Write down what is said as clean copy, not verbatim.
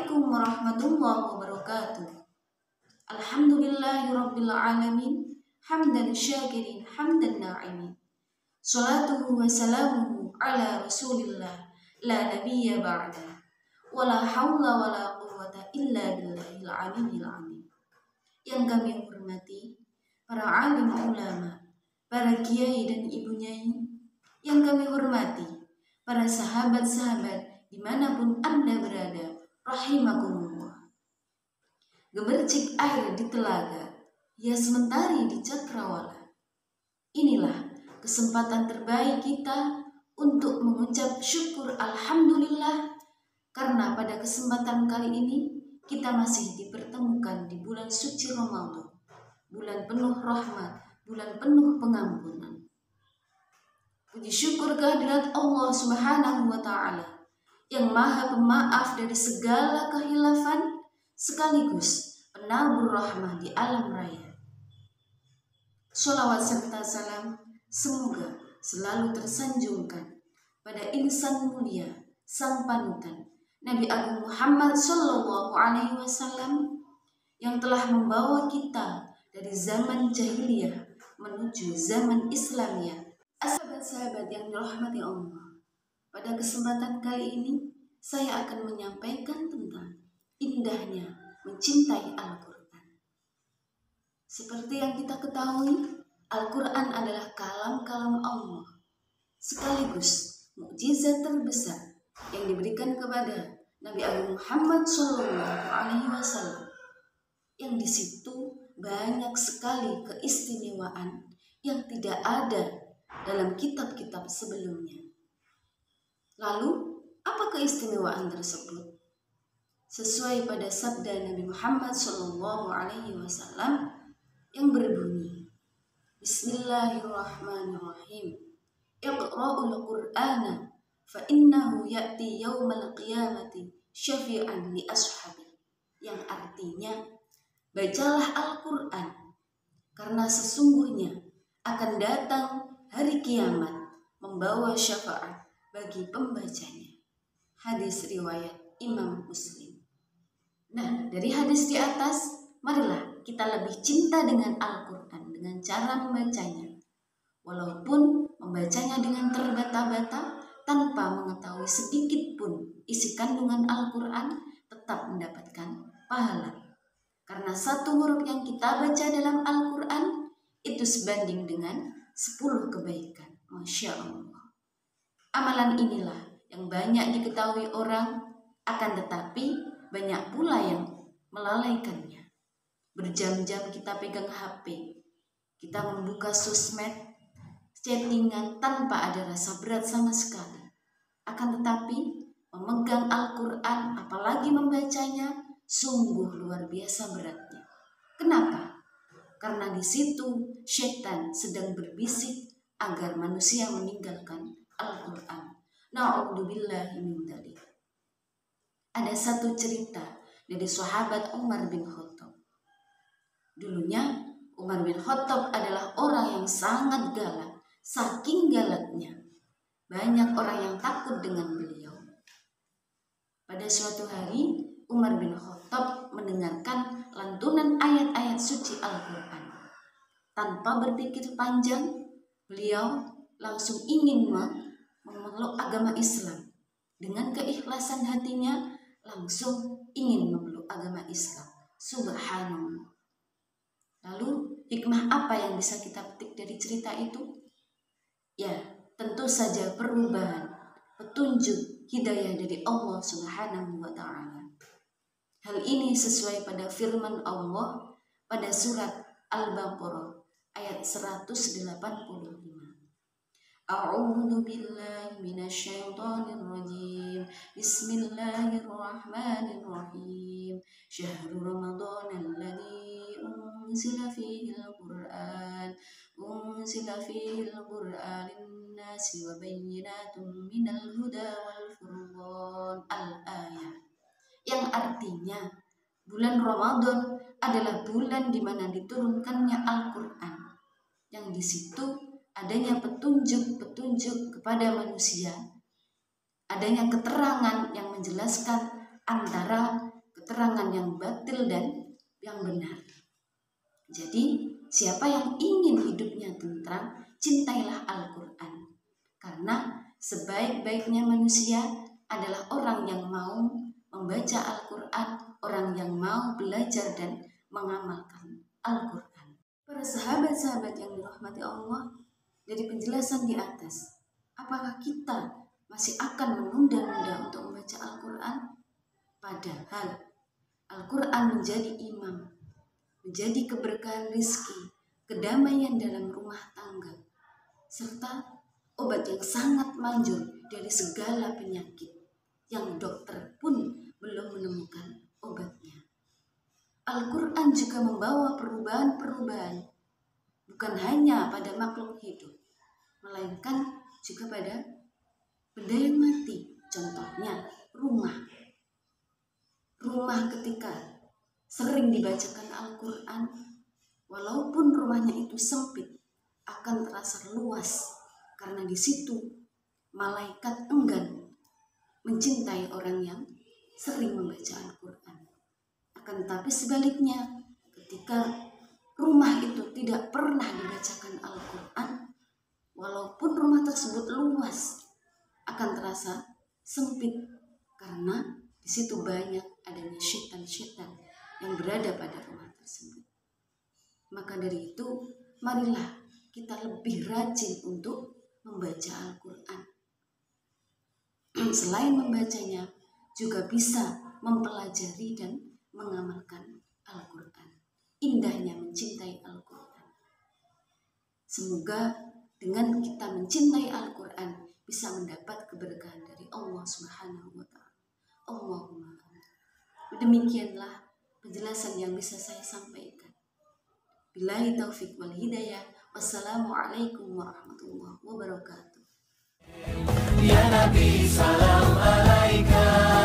Assalamualaikum warahmatullahi wabarakatuh. Alhamdulillahirabbil alamin, hamdan syakirin, hamdan na'imin. Salatuhu wa salamuhu ala Rasulillah, la nabiyya ba'da. Wala haula wala quwwata illa billahil aliyyil azim. Yang kami hormati para alim ulama, para kiai dan ibu nyai, yang kami hormati para sahabat-sahabat dimanapun Anda berada, rahimakumullah. Gemercik air di telaga, hias mentari di cakrawala. Inilah kesempatan terbaik kita untuk mengucap syukur alhamdulillah, karena pada kesempatan kali ini kita masih dipertemukan di bulan suci Ramadan, bulan penuh rahmat, bulan penuh pengampunan. Puji syukur kehadirat Allah Subhanahu wa Ta'ala yang Maha Pemaaf dari segala khilafan, sekaligus penabur rahmah di alam raya. Sholawat serta salam semoga selalu tersanjungkan pada insan mulia, sang panutan Nabi Agung Muhammad Sallallahu Alaihi Wasallam, yang telah membawa kita dari zaman jahiliyah menuju zaman Islamiyah. Sahabat-sahabat yang dirahmati Allah, pada kesempatan kali ini saya akan menyampaikan tentang indahnya mencintai Al-Quran. Seperti yang kita ketahui, Al-Quran adalah kalam-kalam Allah, sekaligus mukjizat terbesar yang diberikan kepada Nabi Agung Muhammad SAW, yang di situ banyak sekali keistimewaan yang tidak ada dalam kitab-kitab sebelumnya. Lalu, apa keistimewaan tersebut? Sesuai pada sabda Nabi Muhammad SAW yang berbunyi, Bismillahirrahmanirrahim. Iqra'ul Qur'ana fa innahu ya'ti yawmal qiyamati syafi'an li ashabi. Yang artinya, bacalah Al-Quran, karena sesungguhnya akan datang hari kiamat membawa syafaat bagi pembacanya. Hadis riwayat Imam Muslim. Nah, dari hadis di atas, marilah kita lebih cinta dengan Al-Quran dengan cara membacanya. Walaupun membacanya dengan terbata-bata, tanpa mengetahui sedikit pun isi kandungan Al-Quran, tetap mendapatkan pahala. Karena satu huruf yang kita baca dalam Al-Quran itu sebanding dengan 10 kebaikan. Masya Allah. Amalan inilah yang banyak diketahui orang, akan tetapi banyak pula yang melalaikannya. Berjam-jam kita pegang HP, kita membuka sosmed, chattingan tanpa ada rasa berat sama sekali. Akan tetapi memegang Al-Quran, apalagi membacanya, sungguh luar biasa beratnya. Kenapa? Karena di situ syaitan sedang berbisik agar manusia meninggalkan Al-Quran. Na'udzubillahi min dzalik. Ada satu cerita dari sahabat Umar bin Khattab. Dulunya Umar bin Khattab adalah orang yang sangat galak. Saking galaknya, banyak orang yang takut dengan beliau. Pada suatu hari, Umar bin Khattab mendengarkan lantunan ayat-ayat suci Al-Quran. Tanpa berpikir panjang, beliau langsung ingin memeluk agama Islam. Dengan keikhlasan hatinya, langsung ingin memeluk agama Islam. Subhanallah. Lalu, hikmah apa yang bisa kita petik dari cerita itu? Ya, tentu saja perubahan, petunjuk, hidayah dari Allah Subhanahu wa Ta'ala. Hal ini sesuai pada firman Allah pada surat Al-Baqarah ayat 185. A'udzu billahi minasyaitonir rajim. Bismillahirrahmanirrahim. Syahrul Ramadan alladzi unzila fihi al-Qur'an lin-nasi wa bayyinatin minal huda wal furqan. Al-ayat. Yang artinya, bulan Ramadan adalah bulan di mana diturunkannya Al-Quran, yang di situ adanya petunjuk-petunjuk kepada manusia, adanya keterangan yang menjelaskan antara yang batil dan yang benar. Jadi siapa yang ingin hidupnya tentram, cintailah Al-Quran. Karena sebaik-baiknya manusia adalah orang yang mau membaca Al-Quran, orang yang mau belajar dan mengamalkan Al-Quran. Para sahabat-sahabat yang dirahmati Allah, dari penjelasan di atas, apakah kita masih akan menunda-nunda untuk membaca Al-Quran? Padahal Al-Quran menjadi imam, menjadi keberkahan rizki, kedamaian dalam rumah tangga, serta obat yang sangat manjur dari segala penyakit yang dokter pun belum menemukan obatnya. Al-Quran juga membawa perubahan-perubahan bukan hanya pada makhluk hidup, melainkan juga pada benda yang mati. Contohnya rumah. Rumah ketika sering dibacakan Al-Quran, walaupun rumahnya itu sempit, akan terasa luas karena di situ malaikat enggan mencintai orang yang sering membaca Al-Quran. Akan tetapi sebaliknya, ketika rumah itu tidak pernah dibacakan Al-Quran, walaupun rumah tersebut luas, akan terasa sempit karena di situ banyak adanya syaitan-syaitan yang berada pada rumah tersebut. Maka dari itu, marilah kita lebih rajin untuk membaca Al-Quran. Selain membacanya, juga bisa mempelajari dan mengamalkan Al-Quran. Indahnya mencintai Al-Quran. Semoga dengan kita mencintai Al-Quran bisa mendapat keberkahan dari Allah Subhanahu wa Ta'ala. Allahumma amin. Demikianlah penjelasan yang bisa saya sampaikan. Billahi taufik wal hidayah. Wassalamualaikum warahmatullahi wabarakatuh. Ya Nabi, salam alaika.